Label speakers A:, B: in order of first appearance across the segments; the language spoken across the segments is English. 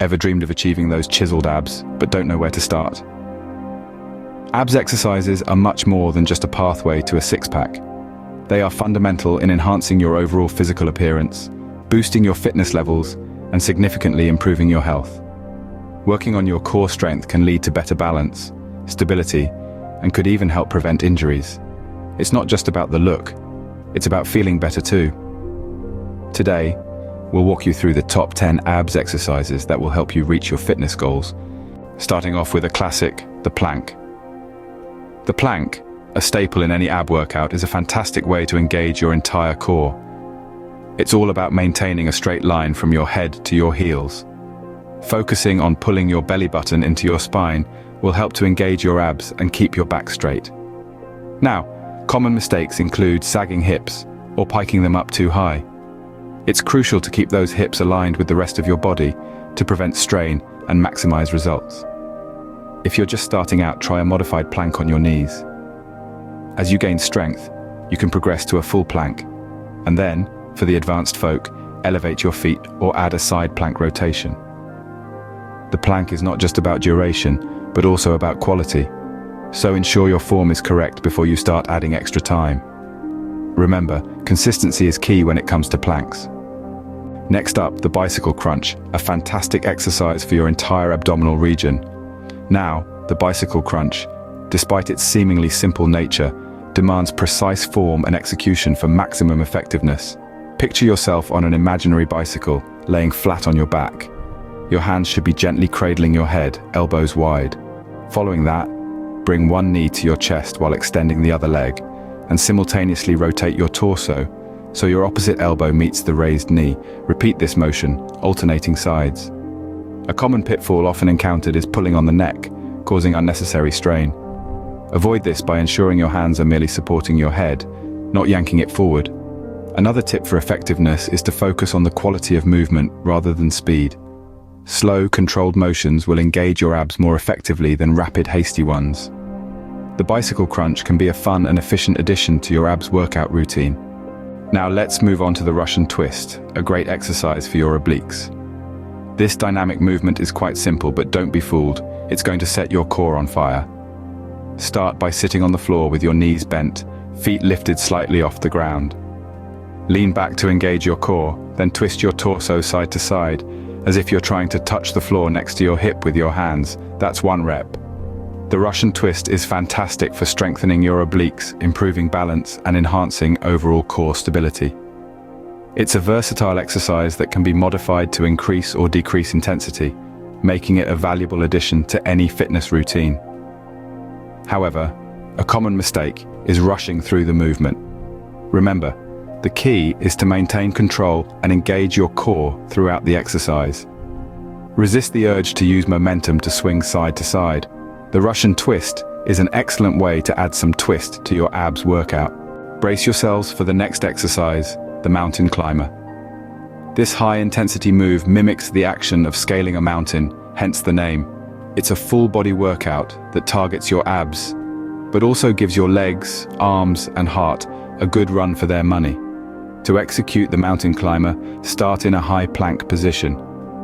A: Ever dreamed of achieving those chiseled abs, but don't know where to start? Abs exercises are much more than just a pathway to a six-pack. They are fundamental in enhancing your overall physical appearance, boosting your fitness levels, and significantly improving your health. Working on your core strength can lead to better balance, stability, and could even help prevent injuries. It's not just about the look, it's about feeling better too. Today, we'll walk you through the top 10 abs exercises that will help you reach your fitness goals, starting off with a classic, the plank. The plank, a staple in any ab workout, is a fantastic way to engage your entire core. It's all about maintaining a straight line from your head to your heels. Focusing on pulling your belly button into your spine will help to engage your abs and keep your back straight. Now, common mistakes include sagging hips or piking them up too high. It's crucial to keep those hips aligned with the rest of your body to prevent strain and maximize results. If you're just starting out, try a modified plank on your knees. As you gain strength, you can progress to a full plank, and then, for the advanced folk, elevate your feet or add a side plank rotation. The plank is not just about duration, but also about quality, so ensure your form is correct before you start adding extra time. Remember, consistency is key when it comes to planks. Next up, the bicycle crunch, a fantastic exercise for your entire abdominal region. Now, the bicycle crunch, despite its seemingly simple nature, demands precise form and execution for maximum effectiveness. Picture yourself on an imaginary bicycle, laying flat on your back. Your hands should be gently cradling your head, elbows wide. Following that, bring one knee to your chest while extending the other leg, and simultaneously rotate your torso so your opposite elbow meets the raised knee. Repeat this motion, alternating sides. A common pitfall often encountered is pulling on the neck, causing unnecessary strain. Avoid this by ensuring your hands are merely supporting your head, not yanking it forward. Another tip for effectiveness is to focus on the quality of movement rather than speed. Slow, controlled motions will engage your abs more effectively than rapid, hasty ones. The bicycle crunch can be a fun and efficient addition to your abs workout routine. Now let's move on to the Russian twist, a great exercise for your obliques. This dynamic movement is quite simple, but don't be fooled. It's going to set your core on fire. Start by sitting on the floor with your knees bent, feet lifted slightly off the ground. Lean back to engage your core, then twist your torso side to side, as if you're trying to touch the floor next to your hip with your hands. That's one rep. The Russian twist is fantastic for strengthening your obliques, improving balance, and enhancing overall core stability. It's a versatile exercise that can be modified to increase or decrease intensity, making it a valuable addition to any fitness routine. However, a common mistake is rushing through the movement. Remember, the key is to maintain control and engage your core throughout the exercise. Resist the urge to use momentum to swing side to side. The Russian twist is an excellent way to add some twist to your abs workout. Brace yourselves for the next exercise, the mountain climber. This high-intensity move mimics the action of scaling a mountain, hence the name. It's a full-body workout that targets your abs, but also gives your legs, arms, and heart a good run for their money. To execute the mountain climber, start in a high plank position.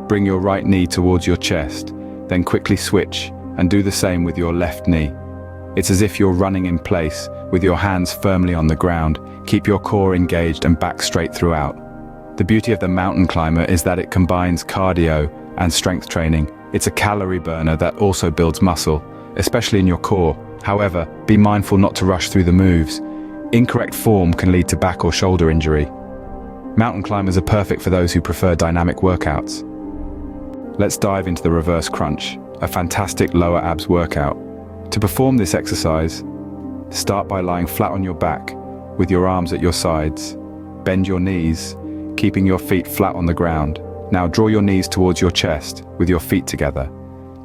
A: Bring your right knee towards your chest, then quickly switch and do the same with your left knee. It's as if you're running in place with your hands firmly on the ground. Keep your core engaged and back straight throughout. The beauty of the mountain climber is that it combines cardio and strength training. It's a calorie burner that also builds muscle, especially in your core. However, be mindful not to rush through the moves. Incorrect form can lead to back or shoulder injury. Mountain climbers are perfect for those who prefer dynamic workouts. Let's dive into the reverse crunch, a fantastic lower abs workout. To perform this exercise, start by lying flat on your back with your arms at your sides. Bend your knees, keeping your feet flat on the ground. Now draw your knees towards your chest with your feet together.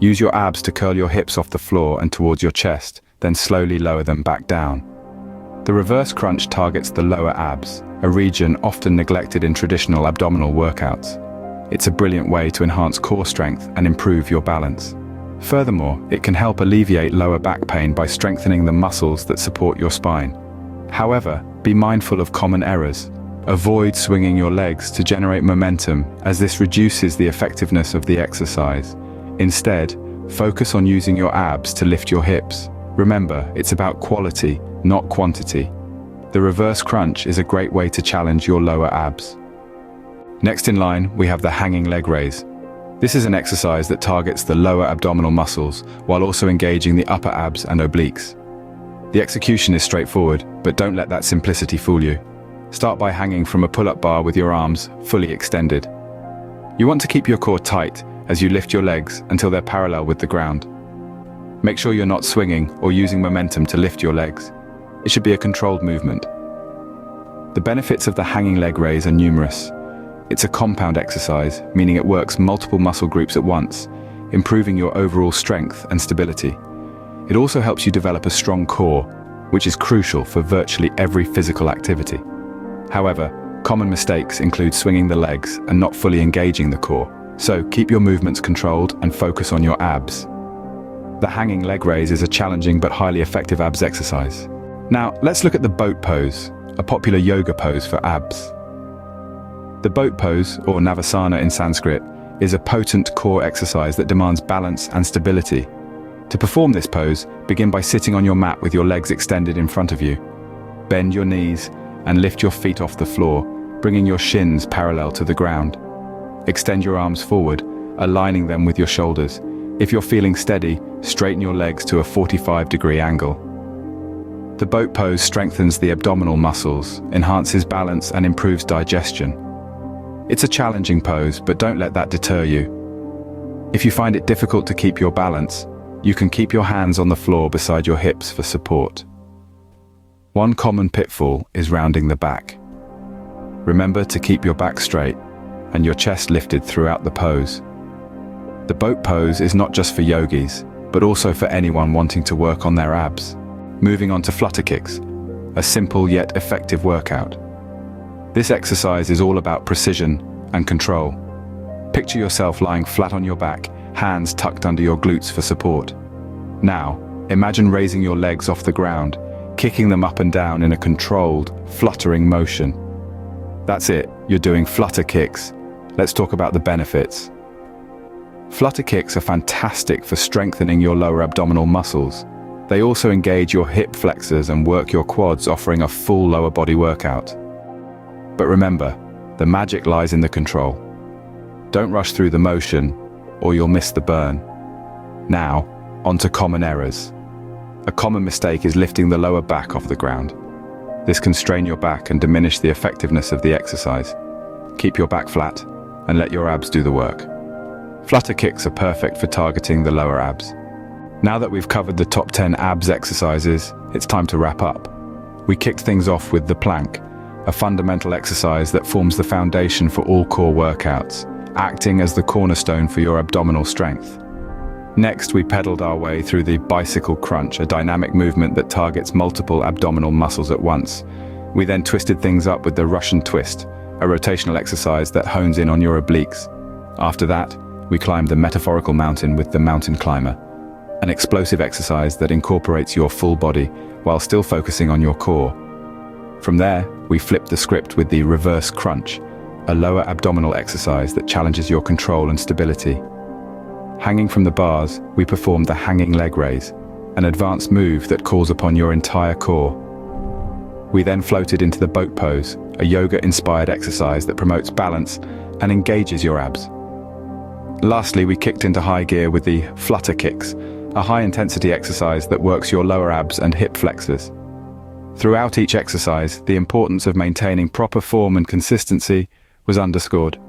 A: Use your abs to curl your hips off the floor and towards your chest, then slowly lower them back down. The reverse crunch targets the lower abs, a region often neglected in traditional abdominal workouts. It's a brilliant way to enhance core strength and improve your balance. Furthermore, it can help alleviate lower back pain by strengthening the muscles that support your spine. However, be mindful of common errors. Avoid swinging your legs to generate momentum, as this reduces the effectiveness of the exercise. Instead, focus on using your abs to lift your hips. Remember, it's about quality, not quantity. The reverse crunch is a great way to challenge your lower abs. Next in line, we have the hanging leg raise. This is an exercise that targets the lower abdominal muscles while also engaging the upper abs and obliques. The execution is straightforward, but don't let that simplicity fool you. Start by hanging from a pull-up bar with your arms fully extended. You want to keep your core tight as you lift your legs until they're parallel with the ground. Make sure you're not swinging or using momentum to lift your legs. It should be a controlled movement. The benefits of the hanging leg raise are numerous. It's a compound exercise, meaning it works multiple muscle groups at once, improving your overall strength and stability. It also helps you develop a strong core, which is crucial for virtually every physical activity. However, common mistakes include swinging the legs and not fully engaging the core. So keep your movements controlled and focus on your abs. The hanging leg raise is a challenging but highly effective abs exercise. Now, let's look at the boat pose, a popular yoga pose for abs. The boat pose, or Navasana in Sanskrit, is a potent core exercise that demands balance and stability. To perform this pose, begin by sitting on your mat with your legs extended in front of you. Bend your knees and lift your feet off the floor, bringing your shins parallel to the ground. Extend your arms forward, aligning them with your shoulders. If you're feeling steady, straighten your legs to a 45-degree angle. The boat pose strengthens the abdominal muscles, enhances balance, and improves digestion. It's a challenging pose, but don't let that deter you. If you find it difficult to keep your balance, you can keep your hands on the floor beside your hips for support. One common pitfall is rounding the back. Remember to keep your back straight and your chest lifted throughout the pose. The boat pose is not just for yogis, but also for anyone wanting to work on their abs. Moving on to Flutter Kicks, a simple yet effective workout. This exercise is all about precision and control. Picture yourself lying flat on your back, hands tucked under your glutes for support. Now, imagine raising your legs off the ground, kicking them up and down in a controlled, fluttering motion. That's it, you're doing flutter kicks. Let's talk about the benefits. Flutter kicks are fantastic for strengthening your lower abdominal muscles. They also engage your hip flexors and work your quads, offering a full lower body workout. But remember, the magic lies in the control. Don't rush through the motion, or you'll miss the burn. Now, on to common errors. A common mistake is lifting the lower back off the ground. This can strain your back and diminish the effectiveness of the exercise. Keep your back flat and let your abs do the work. Flutter kicks are perfect for targeting the lower abs. Now that we've covered the top 10 abs exercises, it's time to wrap up. We kicked things off with the plank, a fundamental exercise that forms the foundation for all core workouts, acting as the cornerstone for your abdominal strength. Next, we pedaled our way through the bicycle crunch, a dynamic movement that targets multiple abdominal muscles at once. We then twisted things up with the Russian twist, a rotational exercise that hones in on your obliques. After that, we climbed the metaphorical mountain with the mountain climber, an explosive exercise that incorporates your full body while still focusing on your core. From there, we flipped the script with the reverse crunch, a lower abdominal exercise that challenges your control and stability. Hanging from the bars, we performed the hanging leg raise, an advanced move that calls upon your entire core. We then floated into the boat pose, a yoga-inspired exercise that promotes balance and engages your abs. Lastly, we kicked into high gear with the Flutter Kicks, a high-intensity exercise that works your lower abs and hip flexors. Throughout each exercise, the importance of maintaining proper form and consistency was underscored.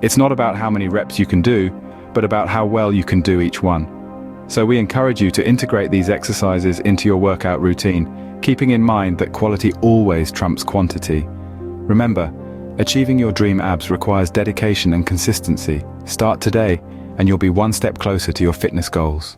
A: It's not about how many reps you can do, but about how well you can do each one. So we encourage you to integrate these exercises into your workout routine, keeping in mind that quality always trumps quantity. Remember, achieving your dream abs requires dedication and consistency. Start today, and you'll be one step closer to your fitness goals.